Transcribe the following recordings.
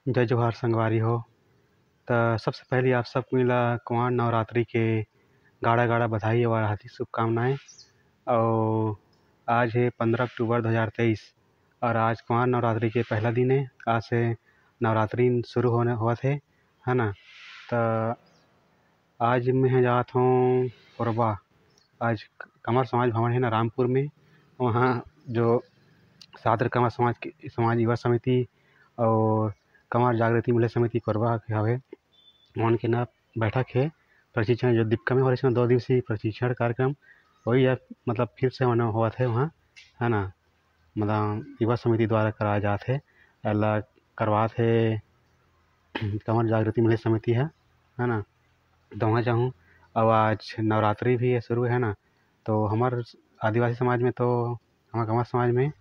जय जोहार संगवारी हो। त सबसे पहले आप सब ला कुंवार नवरात्रि के गाड़ा गाड़ा बधाई और हार्दिक शुभकामनाएं। और आज है 15 अक्टूबर 2023 और आज कुंवार नवरात्रि के पहला दिन है। आज से नवरात्रि शुरू होने हुआ थे, है ना। तो आज मैं जात हूँ कोरबा। आज कंवर समाज भवन है ना रामपुर में, वहाँ जो सादर कंवर समाज युवा समिति और कंवर जागृति महिला समिति कोरबा के हवे उनके ना बैठक है। प्रशिक्षण जो दीपिका में हो रही है 2 दिवसीय प्रशिक्षण कार्यक्रम वही है, मतलब फिर से होना हुआ थे वहाँ, है ना। मतलब युवा समिति द्वारा कराया जाते है, अल्लाह करवा थे कंवर जागृति महिला समिति है ना। तो वहाँ जाऊँ। और आज नवरात्रि भी है शुरू, है ना। तो हमारे आदिवासी समाज में तो हमारे कंवर समाज में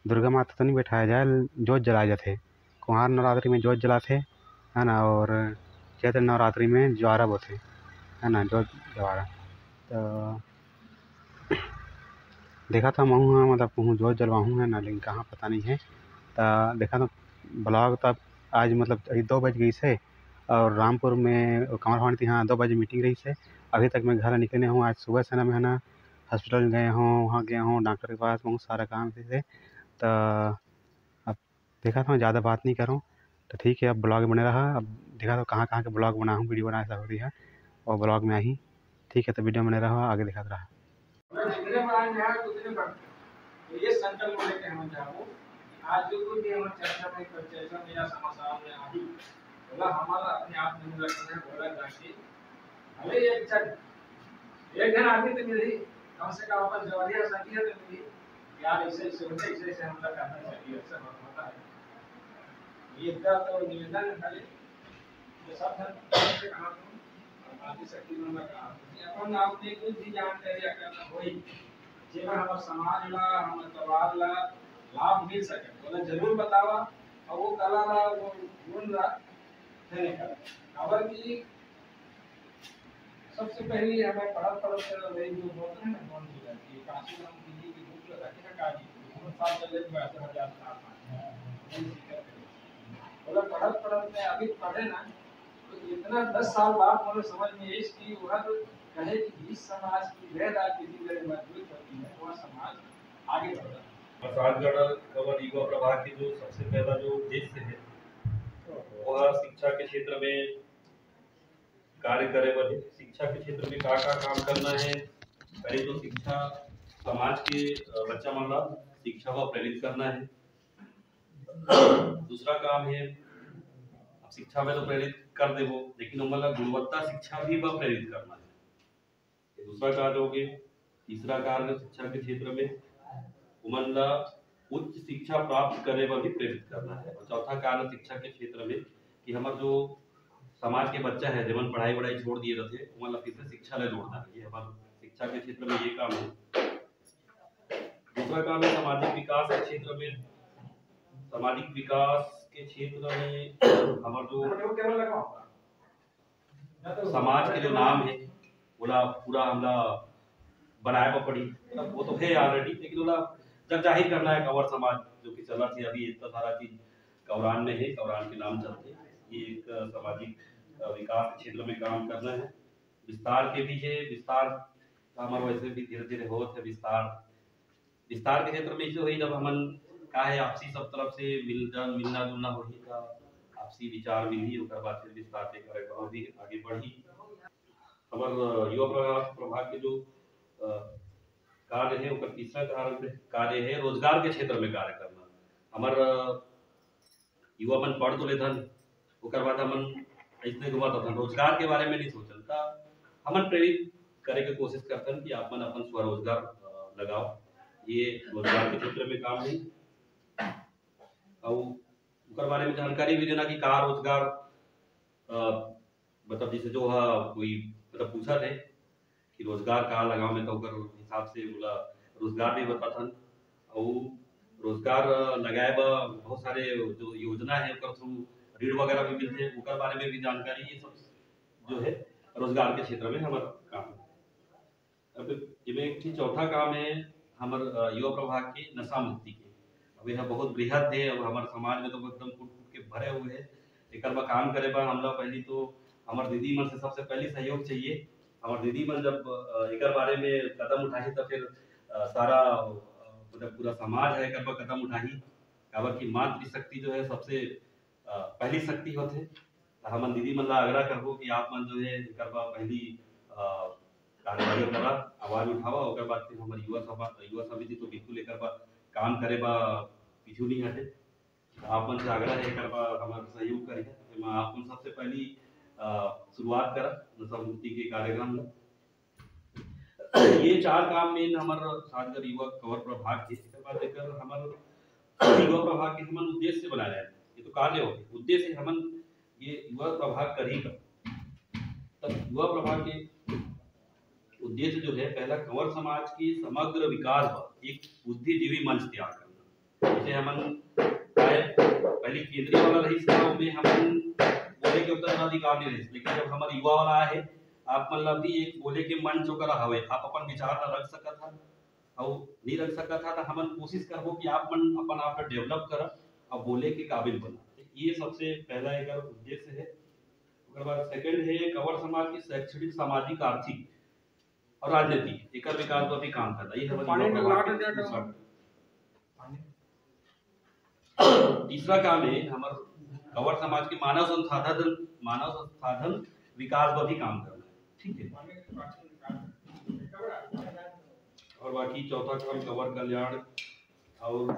दुर्गा माता तो नहीं बैठाया जाए, जोत जलाए जाते। कुंवार नवरात्रि में जोत जलाते, है ना। और चैत्र नवरात्रि में ज्वारा बोते, है ना, जोत जवारा। तो देखा था मैं, मतलब कहूँ जोत जलवाऊँ, है ना, लेकिन कहाँ पता नहीं है। तो देखा तो ब्लॉग तब आज मतलब 2 बज गई से और रामपुर में कंवर भवन थी, हाँ 2 बजे मीटिंग रही से। अभी तक मैं घर निकले हूँ। आज सुबह से ना मैं ना हॉस्पिटल गए हूँ, वहाँ गया हूँ डॉक्टर के पास, बहुत सारा काम से। तो अब देखा था मैं ज़्यादा बात नहीं करूँ, तो ठीक है अब ब्लॉग बने रहा। अब देखा तो कहाँ कहाँ के ब्लॉग बना हूँ, वीडियो बना ऐसा हो रही है और ब्लॉग में आई। ठीक है तो वीडियो बने रहा, आगे दिखाता रहा। ये संकल्प लेके हम जाओ आज जो कुछ भी हम चर्चा में चर्चा में या समाचार में आई बोला हमारा अपने आप में रखना है। बोला जाके हमें एक दिन आदमी तो मिली कम से कम अपन जवानिया संख्या तो मिली यार ऐसे ऐसे होते ऐसे हमला करना चाहिए। अक्सर होता है ये इतना तो निवेदन है ये सब से कहा आदि शक्ति में कहा अपन आपने कुछ भी जानकारी करना होई जेमा हमारे समाज ला हमारे परिवार ला लाभ मिल सके बोला जरूर बतावा। और वो कला ला वो गुण ला देने का खबर की सबसे पहले हमें पढ़त से वही जो होता है ना कौन सी जाती है काशी नाम की बुक लगा के काजी हम साल चले 72,000 साल बोला पढ़त में अभी पढ़े ना तो इतना 10 साल बाद मुझे समझ में आई कि वह कहे कि इस समाज की वेद किसी तरह मजबूत होती है वह समाज आगे बढ़ता है। प्रसादगढ़ कंवर युवा प्रभाग के जो सबसे पहला जो उद्देश्य है वह शिक्षा के क्षेत्र में कार्य करे बने। शिक्षा के क्षेत्र में का काम करना है। पहले तो शिक्षा समाज के बच्चा मन ला शिक्षा व प्रेरित करना है। दूसरा काम है अब शिक्षा में तो प्रेरित कर देवो लेकिन उमला गुणवत्ता शिक्षा भी व प्रेरित करना है। दूसरा कार्य हो गया। तीसरा कार्य शिक्षा के क्षेत्र में उमला उच्च शिक्षा प्राप्त करने पर भी प्रेरित करना है। और चौथा कार्य शिक्षा के क्षेत्र में कि हमारे जो समाज के बच्चा है जीवन पढ़ाई वढ़ाई छोड़ दिए रहते उमला फिर से शिक्षा ले जोड़ना है। ये हमारे शिक्षा के क्षेत्र में ये काम है। दूसरा काम है सामाजिक विकास के क्षेत्र में। सामाजिक विकास के क्षेत्र में हमारे जो समाज के जो नाम है बोला पूरा हमला बनाए पर पड़ी मतलब वो तो है ऑलरेडी लेकिन बोला जब जाहिर करना है कंवर समाज जो कि चला थी अभी इतना सारा चीज कवरान में है, कवरान के नाम चलते ये एक सामाजिक विकास के क्षेत्र में काम करना है। विस्तार के भी है। विस्तार हमारे वैसे भी धीरे धीरे हो विस्तार के क्षेत्र में इसे हुई जब हमन का है आपसी सब तरफ से मिलना जुलना हो आपसी विचार मिली उसके बाद फिर विस्तार के करे और भी आगे बढ़ी। हमारे युवा प्रभाग के जो कार्य है उसका तीसरा कार्य है रोजगार के क्षेत्र में कार्य करना। हमारे युवा मन पढ़ तो लेथन उसके बाद हमन ऐसे घुमा था रोजगार के बारे में नहीं सोचल था हमन प्रेरित करे के कोशिश करथन कि आप मन अपन स्वरोजगार लगाओ। ये रोजगार के क्षेत्र में काम है और उसके बारे में जानकारी भी देना कि कहाँ रोजगार मतलब जैसे जो कोई मतलब पूछा थे कि रोजगार कहाँ लगाओ में तो हिसाब से बोला रोजगार भी बताथन और रोजगार लगाए बहुत सारे जो योजना है थ्रू ऋण वगैरह भी मिलते हैं उसके बारे में भी जानकारी ये सब जो है रोजगार के क्षेत्र में हमारा काम है। अब जिसमें एक चौथा काम है हमारे युवा प्रभाग के नशा मुक्ति के। अब यह बहुत बृहद है और हमारे समाज में तो एकदम कूट के भरे हुए हैं एक बा काम करे बा हम लोग पहली तो हमार दीदी मन से सबसे पहले सहयोग चाहिए। हमार दीदी मन जब एक बारे में कदम उठाही तो फिर सारा मतलब पूरा समाज है एक कदम उठाही। काबर की मातृ शक्ति जो है सबसे पहली शक्ति होते। हमन दीदी मन ला आग्रह करबो कि आप मन जो है एक पहली कार्यवाही करा, आवाज उठावा, ओकर बाद फिर हमारी युवा समिति तो बिल्कुल एक काम करे बा पीछू नहीं हटे। आप मन से आग्रह है एक हमारा सहयोग करिए। आप मन सबसे पहली शुरुआत करा नशा मुक्ति के कार्यक्रम में। ये 4 काम में हमार सागर युवा कवर प्रभाग के इसके बाद एक हमार युवा प्रभाग के हमन उद्देश्य से बनाया है। ये तो कार्य हो उद्देश्य हमन ये युवा प्रभाग करी का। तब युवा प्रभाग के उद्देश्य जो है पहला कंवर समाज की समग्र विकास पर एक बुद्धिजीवी मंच तैयार करना। जैसे हमन पहले केंद्रीय वाला रही में हमन बोले के उत्तराधिकार नहीं रही, लेकिन जब हमारे युवा वाला है आप मतलब भी एक बोले के मंच ओकरा हवे, आप अपन विचार ला रख सकत था और नहीं रख सकत था तो हमन कोशिश करबो कि आप मन अपन आप डेवलप करा और बोले के काबिल बना। ये सबसे पहला एक उद्देश्य है। उसके बाद सेकंड है कंवर समाज की शैक्षणिक सामाजिक आर्थिक और राजनीतिक एक विकास पर भी काम करना। ये हमारा तीसरा काम है हमार कंवर समाज के मानव संसाधन विकास पर भी काम करना है। ठीक है। और बाकी चौथा काम कंवर कल्याण और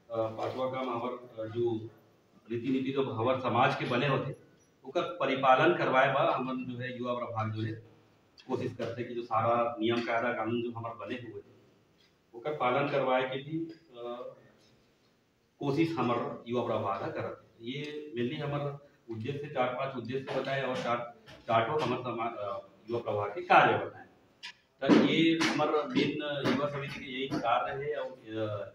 पांचवा काम हमार जो रीति नीति जो हमार समाज के बने होते उसका परिपालन करवाए बा हमन जो है युवा प्रभाग जो है कोशिश करते कि जो सारा नियम कायदा कानून जो हमारे बने हुए थे उसका पालन करवाए के भी कोशिश हमार युवा प्रभाग करते। ये मेनली हमार उद्देश्य 4-5 उद्देश्य बताए और चार्टो हमारे युवा प्रभाग के कार्य बताए। तो ये हमार मेन युवा समिति के यही कार्य है और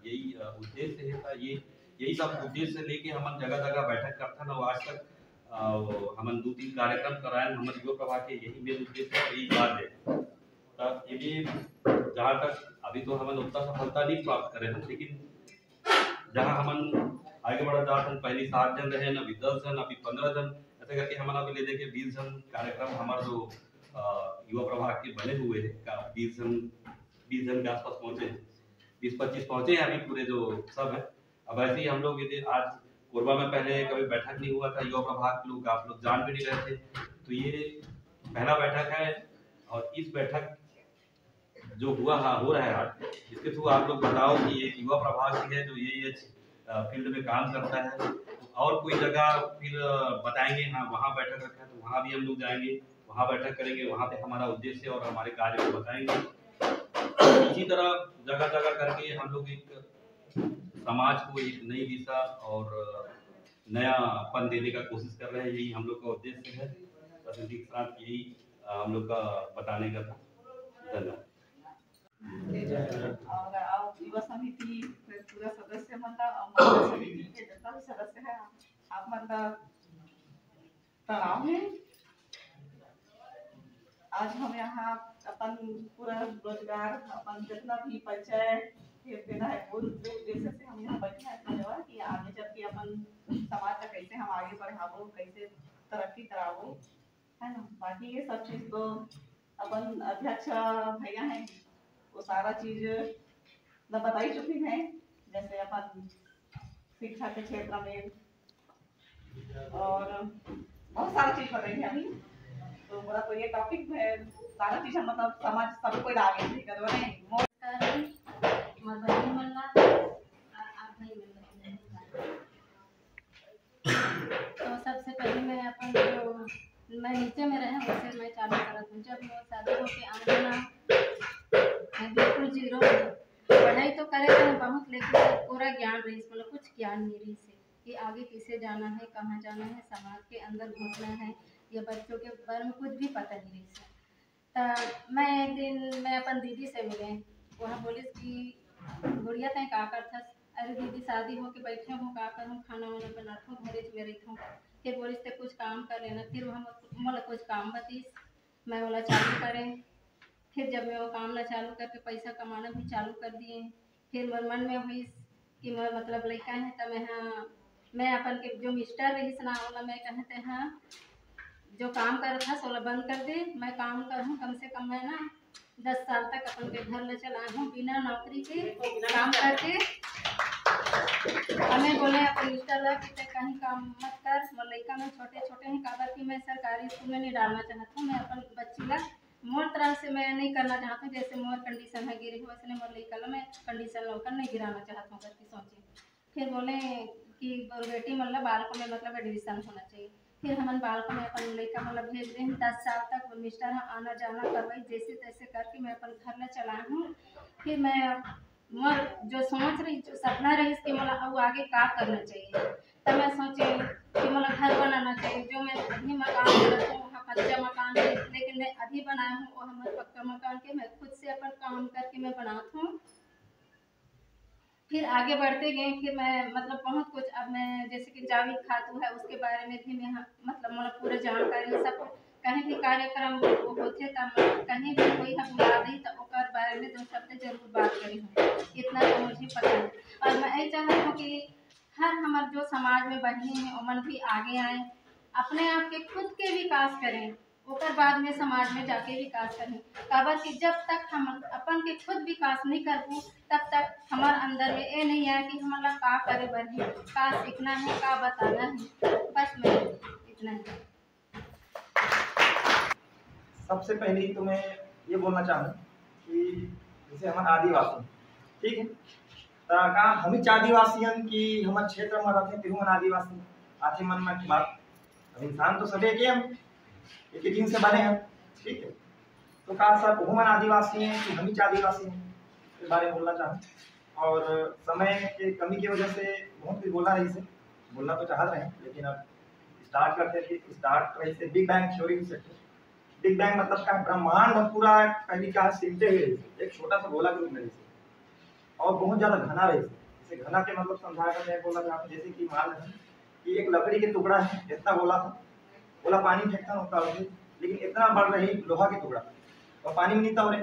यही उद्देश्य है। तो ये यही सब उद्देश्य लेके हम जगह जगह बैठक करते हैं। आज तक हमन 2-3 कार्यक्रम कराए हमारे युवा प्रभाग के यही मेन उद्देश्य है, यही कार्य है। तब ये भी जहाँ तक अभी तो हमन उतना सफलता नहीं प्राप्त करे हैं, लेकिन जहाँ हमन आगे बढ़ा जाते हैं पहले 7 जन रहे, अभी 10 जन, अभी 15 जन, ऐसे करके हमन अभी ले देके 20 जन कार्यक्रम हमारे जो युवा प्रभाग के बने हुए हैं 20 जन के आसपास पहुंचे, 20-25 पहुंचे हैं अभी पूरे जो सब है। अब ऐसे ही हम लोग यदि आज कोरबा में पहले कभी बैठक नहीं हुआ था युवा प्रभाग के लोग, आप लोग जान भी नहीं रहे थे, तो ये पहला बैठक है। और इस बैठक जो हो रहा है आज, इसके थ्रू आप लोग बताओ कि एक युवा प्रभाग है जो ये फील्ड में काम करता है, और कोई जगह फिर बताएंगे हाँ वहाँ बैठक रखा है तो वहाँ भी हम लोग जाएंगे, वहाँ बैठक करेंगे, वहाँ पे हमारा उद्देश्य और हमारे कार्य को बताएंगे। इसी तरह जगह जगह करके हम लोग एक समाज को एक नई दिशा और नयापन देने का कोशिश कर रहे हैं। यही हम लोग का उद्देश्य है। बस इसी के साथ यही हम लोग का बताने का था। धन्यवाद। और युवा समिति पूरा सदस्य मतलब समिति के जितना भी सदस्य है आप मतलब तनाव है। आज हम यहाँ अपन पूरा रोजगार अपन जितना भी परिचय देना है वो उद्देश्य से हम यहाँ बैठे हैं कि आगे चल के अपन समाज का कैसे हम आगे बढ़ावो, कैसे तरक्की करावो, है ना। बाकी ये सब चीज तो अपन अध्यक्ष भैया हैं वो सारा चीज न बताई चुकी हैं। जैसे अपन शिक्षा के क्षेत्र में और बहुत सारा चीज बताई है अभी, तो पूरा तो ये टॉपिक है सारा चीज हम मतलब समाज सबको आगे लेकर बढ़े। तो सबसे पहले मैं अपन जो मैं नीचे में रहे वैसे मैं चालू करा था। जब मैं शादी होके आऊँगा ना मैं बिल्कुल जीरो पढ़ाई तो करे थे बहुत, लेकिन पूरा ज्ञान रही मतलब कुछ ज्ञान नहीं रही से कि आगे किसे जाना है, कहाँ जाना है, समाज के अंदर घुसना है या बच्चों के बारे में कुछ भी पता नहीं रही से। तो मैं एक दिन मैं अपन दीदी से मिले, वहाँ बोली कि गुड़िया तय का करता। अरे दीदी शादी हो के बैठे हूँ का करूँ, खाना वाना बनाता हूँ घरे में रहता हूँ। फिर बोली से कुछ काम कर लेना। फिर हम मतलब कुछ काम बतीस मैं वाला चालू करें। फिर जब मैं वो काम ना चालू करके पैसा कमाना भी चालू कर दिए। फिर मेरे मन में हुई कि मैं मतलब लड़का है तो मैं हाँ मैं अपन के जो मिस्टर रही ना ओला मैं कहते हैं जो काम कर था सोला बंद कर दे, मैं काम करूँ कम से कम मैं ना 10 साल तक अपन के घर ले चला हूँ बिना नौकरी के काम करके। हमें बोले अपन मिस्टर कि कहीं काम मत कर, मोर लड़का में छोटे छोटे हैं काबर कि मैं सरकारी स्कूल में नहीं डालना चाहता हूँ। मैं अपन बच्ची ला मोर तरह से मैं नहीं करना चाहता हूँ, जैसे मोर कंडीशन है गिरी हुआ इसलिए मोर लड़का ला मैं कंडीशन होकर नहीं गिराना चाहता हूँ करके सोचे। फिर बोले कि बेटी मतलब बालकों में मतलब एडमिशन होना चाहिए। फिर हमन बालकों में अपन लड़का मतलब भेज रहे हैं 10 साल तक मिस्टर आना जाना करवाई जैसे तैसे करके मैं अपन घर में चला हूँ। फिर मैं मोर जो सोच रही जो सपना रही कि मतलब अब आगे का करना चाहिए, तब मैं सोचे कि मतलब घर बनाना चाहिए। जो मैं अभी मकान बनाता हूँ वहाँ कच्चा मकान है लेकिन मैं अभी बनाया हूँ वो हमारे पक्का मकान के मैं खुद से अपन काम करके मैं बनाता हूँ। फिर आगे बढ़ते गए, फिर मैं मतलब बहुत कुछ अब मैं जैसे कि जावेद खातू है उसके बारे में भी मैं मतलब पूरा जानकारी सब कहीं भी कार्यक्रम होते तब कहीं भी कोई हम बुला दी तो ओकर बारे में 2 शब्द जरूर बात करी हूँ, इतना तो मुझे पता है। और मैं यही चाहती हूँ कि हर हमारे जो समाज में बहनें हैं उमन भी आगे आए, अपने आप के खुद के विकास करें ओकर बाद में समाज में जाके विकास करें। काबर कि जब तक हम अपन के खुद विकास नहीं करबू तब तक हमारे अंदर में ये नहीं है कि हमारा का करे बने का सीखना है का बताना है। बस मैं इतना ही। सबसे पहले तो मैं ये बोलना चाहूँ कि जैसे हम आदिवासी ठीक है का हम आदिवासियन की हमारे क्षेत्र में रहते तिरुमन आदिवासी आते मन में की बात। अब इंसान तो सभी के हम एक ही दिन से बने हैं ठीक है, तो का सब हुमन आदिवासी हैं कि हम आदिवासी हैं इस बारे में बोलना चाहूँ। और समय के कमी की वजह से बहुत कुछ बोलना तो चाहते हैं लेकिन अब स्टार्ट करते हैं कि स्टार्ट रही से बिग बैंग थ्योरी से। बिग बैंग मतलब का ब्रह्मांड पूरा पहली का सिमटे हुए एक छोटा सा गोला के रूप में रही और बहुत ज्यादा घना रही। जैसे घना के मतलब समझाकर मैं बोला था जैसे कि मान लें कि एक लकड़ी के टुकड़ा है इतना गोला था, गोला पानी फेंकता होता है लेकिन इतना बढ़ रही लोहा के टुकड़ा और पानी में नहीं तब रहे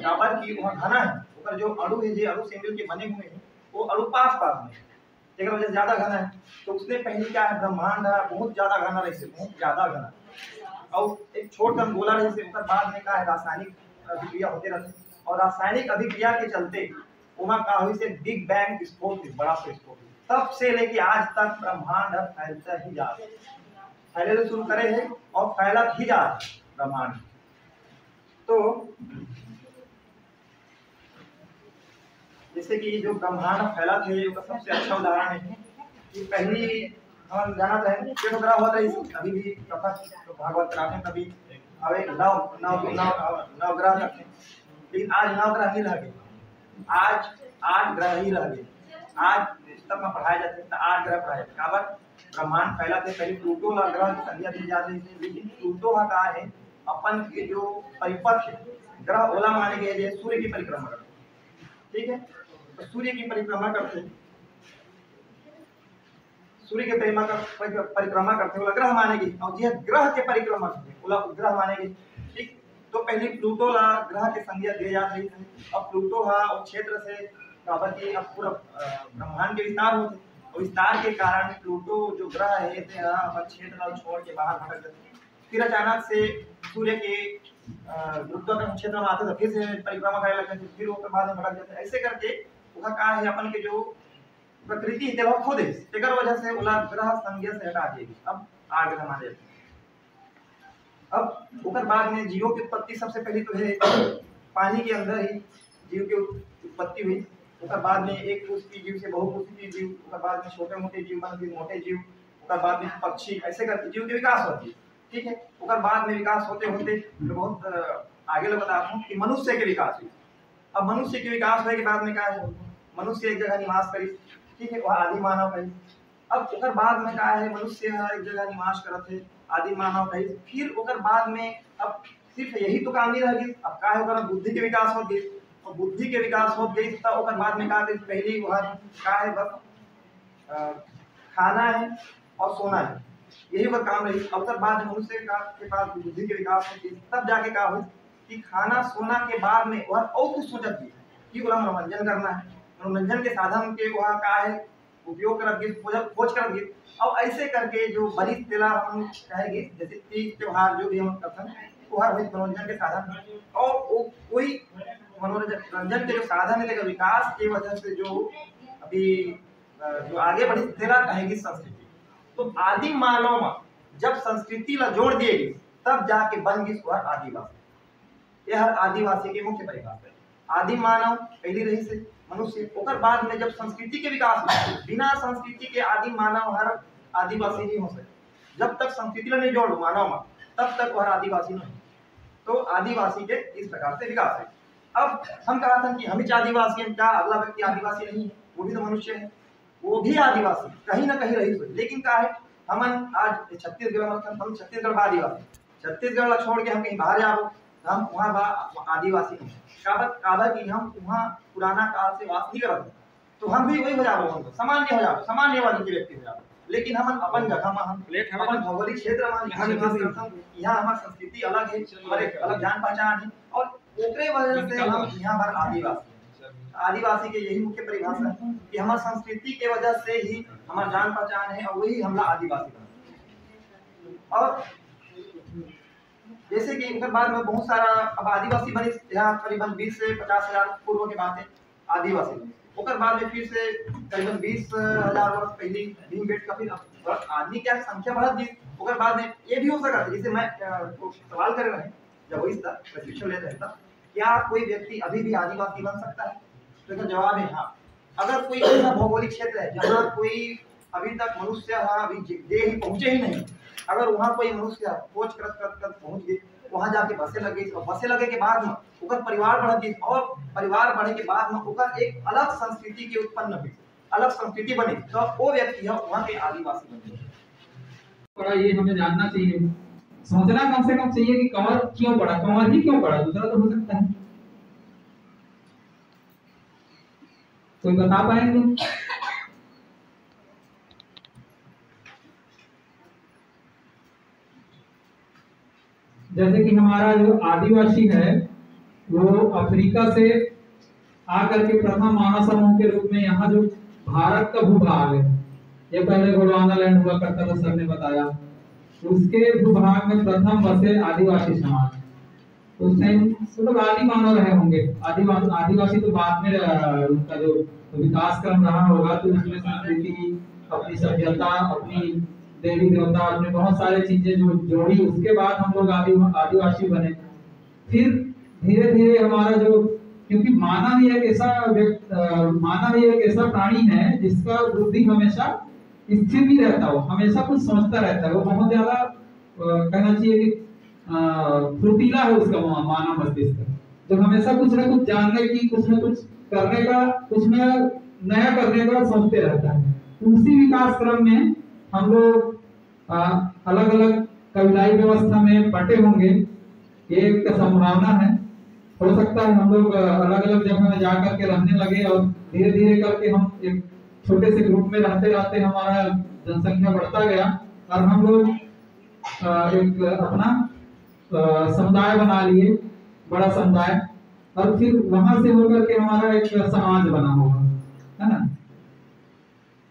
काबर की वहाँ घना है ऊपर जो अणु है जो अणु से मिल के बने हुए हैं वो अणु पास पास में एक वजह से ज्यादा घना है। तो उसने पहले क्या है ब्रह्मांड है बहुत ज्यादा घना रही से बहुत ज्यादा घना और एक छोटा गोला रही से बाद में क्या है रासायनिक अभिक्रिया होते रहते और रासायनिक अभिक्रिया के चलते वहाँ का हुई से बिग बैंग विस्फोट बड़ा विस्फोट तब से लेके आज तक ब्रह्मांड फैलता ही जा रहा है, फैले तो शुरू करे है और फैला ही जा रहा है ब्रह्मांड। तो जैसे कि जो ब्रह्मांड फैला थे उसका सबसे अच्छा उदाहरण है कि पहली हम जाना चाहेंगे ग्रह हुआ था अभी भी कथा तो भागवत राखें कभी अवे नौ ग्रह रखें लेकिन आज 9 ग्रह नहीं रह गए, आज 8 ग्रह ही रह गए। आज तब में पढ़ाया जाता है 8 ग्रह पढ़ाया जाता है ब्रह्मांड फैला थे पहले प्लूटो ला ग्रह की संज्ञा दी जा रही थी लेकिन प्लूटो का है अपन के जो परिपथ है ग्रह ओला माने गए सूर्य की परिक्रमा करते ठीक है। तो सूर्य की परिक्रमा करते सूर्य के परिक्रमा करते हुए ग्रह मानेगी और यह ग्रह के परिक्रमा करते ग्रह मानेगी ठीक। तो पहले प्लूटो ला ग्रह के संज्ञा दिए जा रही थी। अब प्लूटो हा और क्षेत्र से काबर की अब पूरा ब्रह्मांड के विस्तार होते और विस्तार के कारण प्लूटो जो ग्रह है क्षेत्र छोड़ के बाहर भटक जाते फिर अचानक से सूर्य के गुरुत्वाकर्षण क्षेत्र में आते तो फिर से परिक्रमा करने लगते फिर वो बाद में भटक जाते ऐसे करके वह का है अपन के जो प्रकृति है वो खुद है तेकर वजह से उला ग्रह संज्ञा से हटा देगी। अब 8 ग्रह माने अब ओकर बाद में जीवों की उत्पत्ति सबसे पहले तो है पानी के अंदर ही जीव की उत्पत्ति हुई। ओकर बाद में एक कोशिकीय जीव से बहुकोशिकीय जीव ओकर बाद में छोटे मोटे जीव बन गए मोटे जीव ओकर बाद में पक्षी ऐसे करके जीव के विकास होती है ठीक है। ओकर बाद में विकास होते होते बहुत आगे बताता हूँ कि मनुष्य के विकास हुई। अब मनुष्य के विकास होने के बाद में क्या है मनुष्य एक जगह निवास करी ठीक है वह आदि मानव है। अब ओकर बाद में क्या है मनुष्य एक जगह निवास करत है आदि मानव है फिर ओकर बाद में अब सिर्फ यही तो काम नहीं रह गई अब क्या है ओकर बुद्धि के विकास हो गई और बुद्धि के विकास हो गई तब ओकर बाद में क्या है पहली वह क्या है बस खाना है और सोना है यही वह काम रही। अब ओकर बाद मनुष्य के पास बुद्धि के विकास हो तब जाके क्या हुई कि खाना सोना के बाद में वह और कुछ सोचती है कि बोला मनोरंजन करना है मनोरंजन के साधन के वह क्या है उपयोग करत गिस, खोज करत गिस, और ऐसे करके जो बड़ी तेला हम कहेंगे, जैसे तीज त्योहार जो भी हम करते हैं वो हर मनोरंजन के साधन, और वो कोई मनोरंजन के जो साधन है, लेकिन विकास की वजह से जो अभी जो आगे बढ़ी तेला कहेगी संस्कृति। तो आदि मानव में जब संस्कृति ला जोड़ दिएगी तब जाके बन गई स्वर आदिवासी। यह हर आदिवासी की मुख्य परिभाषा है। आदि मानव पहली रही से मनुष्य, ओकर बाद में जब संस्कृति के विकास में बिना संस्कृति के आदि मानव हर आदिवासी नहीं हो सकते। जब तक संस्कृति नहीं जोड़ मानव में तब तक वह आदिवासी नहीं। तो आदिवासी के इस प्रकार से विकास है। अब हम कहा था कि हम ही आदिवासी हैं, क्या अगला व्यक्ति आदिवासी नहीं है? वो भी तो मनुष्य है, वो भी आदिवासी कहीं ना कहीं रही हुई। लेकिन क्या है, हम आज छत्तीसगढ़ में हम छत्तीसगढ़ में आदिवासी, छत्तीसगढ़ छोड़ के हम कहीं बाहर जाओ हम वहाँ आदिवासी नहीं। काबर कि हम वहाँ पुराना काल से वास नहीं करते, तो हम भी वही हो जाओ, हम सामान्य हो जाओ, सामान्य वर्ग के व्यक्ति हो जाओ। लेकिन हम अपन जगह में हम अपन भौगोलिक क्षेत्र में यहाँ हमारी संस्कृति अलग है, हमारे अलग जान पहचान है, और ओकरे वजह से हम यहाँ पर आदिवासी। आदिवासी के यही मुख्य परिभाषा है कि हमारी संस्कृति के वजह से ही हमारा जान पहचान है, और वही हमला आदिवासी बना। और जैसे कि उसके बाद में बहुत सारा अब आदिवासी बने, यहाँ करीबन 20 से 50 हजार पूर्व के बात है आदिवासी। उसके बाद में फिर से करीबन 20,000 वर्ष पहले भीमबेटका फिर आदमी क्या संख्या बढ़त गई। उसके बाद में ये भी हो सकता है, जैसे मैं सवाल कर रहे हैं जब वही प्रशिक्षण ले रहे था, क्या कोई व्यक्ति अभी भी आदिवासी बन सकता है? तो इसका जवाब है हाँ। अगर कोई ऐसा भौगोलिक क्षेत्र है जहाँ कोई अभी तक मनुष्य अभी देह ही पहुंचे ही नहीं, अगर वहाँ कोई मनुष्य खोज कर पहुंच गए, वहाँ जाके बसे लगे, और बसे लगे के बाद में उनका परिवार बढ़ गई, और परिवार बढ़े के बाद में उनका एक अलग संस्कृति की उत्पन्न हुई, अलग संस्कृति बनी, तो वो व्यक्ति है वहाँ के आदिवासी बन गए। बड़ा ये हमें जानना चाहिए, सोचना कम से कम चाहिए कि कंवर क्यों पड़ा, कंवर ही क्यों पड़ा, दूसरा तो हो सकता है। कोई बता पाएंगे? जैसे कि हमारा जो आदिवासी है वो अफ्रीका से आकर के प्रथम मानव समूह के रूप में यहाँ जो भारत का भूभाग है, ये पहले गोंडवाना लैंड हुआ करता था, सर ने बताया, उसके भूभाग में प्रथम बसे आदिवासी समाज। उस टाइम मतलब आदि मानव रहे होंगे, आदिवासी तो बाद में उनका जो विकास क्रम रहा होगा, तो उसमें संस्कृति, अपनी सभ्यता, अपनी देवी देवता, अपने बहुत सारे चीजें जो जोड़ी, उसके बाद हम लोग आदिवासी बने। फिर धीरे धीरे हमारा जो, क्योंकि मानव ही एक ऐसा प्राणी है जिसका बुद्धि हमेशा स्थिर भी रहता हो, हमेशा कुछ सोचता रहता है, वो बहुत ज्यादा कहना चाहिए कि फुर्तीला है उसका मानव मस्तिष्क, जो हमेशा कुछ न कुछ जानने की, कुछ न कुछ करने का, कुछ नया करने का सोचते रहता है। उसी विकास क्रम में हम लोग अलग अलग कविलाई व्यवस्था में बटे होंगे, ये एक संभावना है। हो सकता है हम लोग अलग अलग जगह में जाकर के रहने लगे, और धीरे धीरे करके हम एक छोटे से ग्रुप में रहते रहते हमारा जनसंख्या बढ़ता गया, और हम लोग एक अपना समुदाय बना लिए, बड़ा समुदाय, और फिर वहां से होकर के हमारा एक समाज बना होगा, है ना?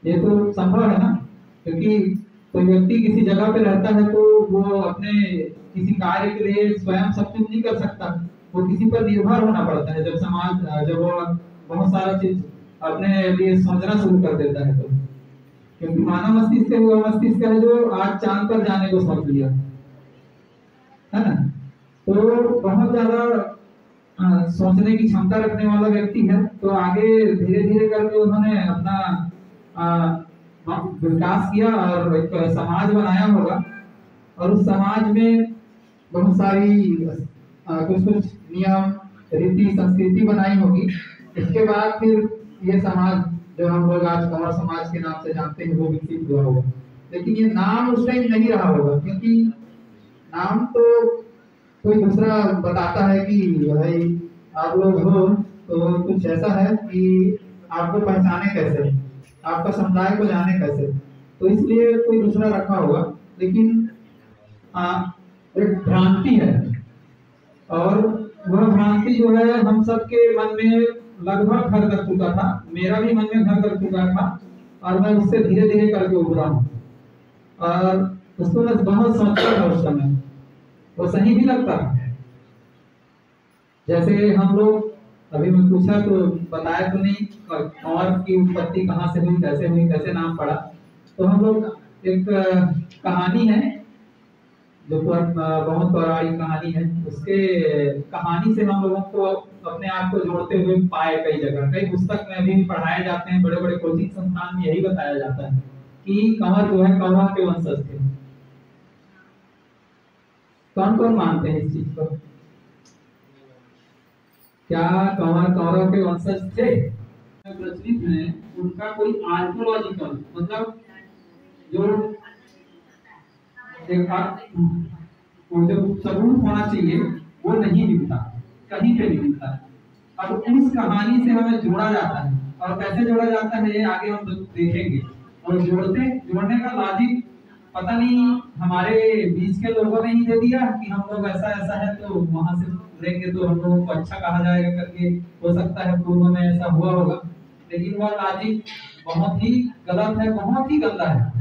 ये तो संभव है ना, क्योंकि कोई व्यक्ति किसी जगह पे रहता है तो वो अपने किसी कार्य के लिए स्वयं सब कुछ नहीं कर सकता, वो किसी पर निर्भर होना पड़ता है। जब वो बहुत सारा चीज अपने लिए सोचना शुरू कर देता है, तो क्योंकि मानव मस्तिष्क है, वो मस्तिष्क है जो आज चांद पर जाने को सोच लिया, है ना? तो बहुत ज्यादा सोचने की क्षमता रखने वाला व्यक्ति है, तो आगे धीरे धीरे करके उन्होंने अपना विकास किया और एक समाज बनाया होगा, और उस समाज में बहुत सारी कुछ नियम, रीति, संस्कृति बनाई होगी। इसके बाद फिर ये समाज जो हम लोग आज कंवर समाज के नाम से जानते हैं वो विकसित हुआ होगा। लेकिन ये नाम उस टाइम नहीं रहा होगा, क्योंकि नाम तो कोई दूसरा बताता है कि भाई आप लोग हो तो कुछ ऐसा है कि आपको पहचाने कैसे, आपका समुदाय को जाने कैसे, तो इसलिए कोई दूसरा रखा होगा। लेकिन एक भ्रांति है, और वह भ्रांति जो है हम सबके मन में लगभग घर कर चुका था, मेरा भी मन में घर कर चुका था और मैं उससे धीरे धीरे करके उभरा हूँ। और उसको मैं बहुत सोचता था उस समय, वो सही भी लगता है। जैसे हम लोग अभी मैं पूछा तो बताया तो नहीं कंवर की उत्पत्ति कहाँ से हुई, कैसे नाम पड़ा। तो हम लोग एक कहानी है जो बहुत पौराणिक कहानी है, उसके कहानी से हम लोगों को अपने आप को जोड़ते हुए पाए कई जगह, कई पुस्तक में भी पढ़ाए जाते हैं, बड़े बड़े कोचिंग संस्थान में यही बताया जाता है कि कंवर जो है कौरव के वंशज थे। कौन कौन मानते हैं इस चीज को? क्या कंवर कौरव के वंशज थे? प्रचलित है उनका कोई आर्कियोलॉजिकल मतलब जो जो सबूत होना चाहिए वो नहीं मिलता, कहीं पे नहीं मिलता। अब उस कहानी से हमें जोड़ा जाता है, और कैसे जोड़ा जाता है ये आगे हम देखेंगे। और जोड़ने का लॉजिक पता नहीं हमारे बीच के लोगों ने ही दे दिया कि हम लोग ऐसा है तो वहां से लेंगे तो हम लोगों को अच्छा कहा जाएगा करके। हो सकता है पूर्व में ऐसा हुआ होगा, लेकिन वह लॉजिक बहुत ही गलत है, बहुत ही गंदा है।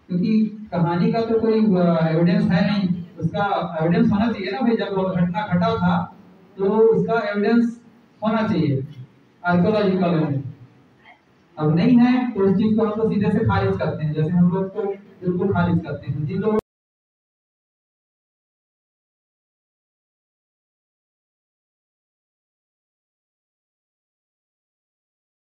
क्योंकि कहानी का तो कोई एविडेंस है नहीं, उसका एविडेंस होना चाहिए ना भाई। जब घटना घटा था तो उसका एविडेंस होना चाहिए, आर्कियोलॉजिकल एविडेंस। अब नहीं है तो उस चीज को हम तो सीधे से खारिज करते हैं, जैसे हम लोग तो बिल्कुल खारिज करते हैं। जिन लोगों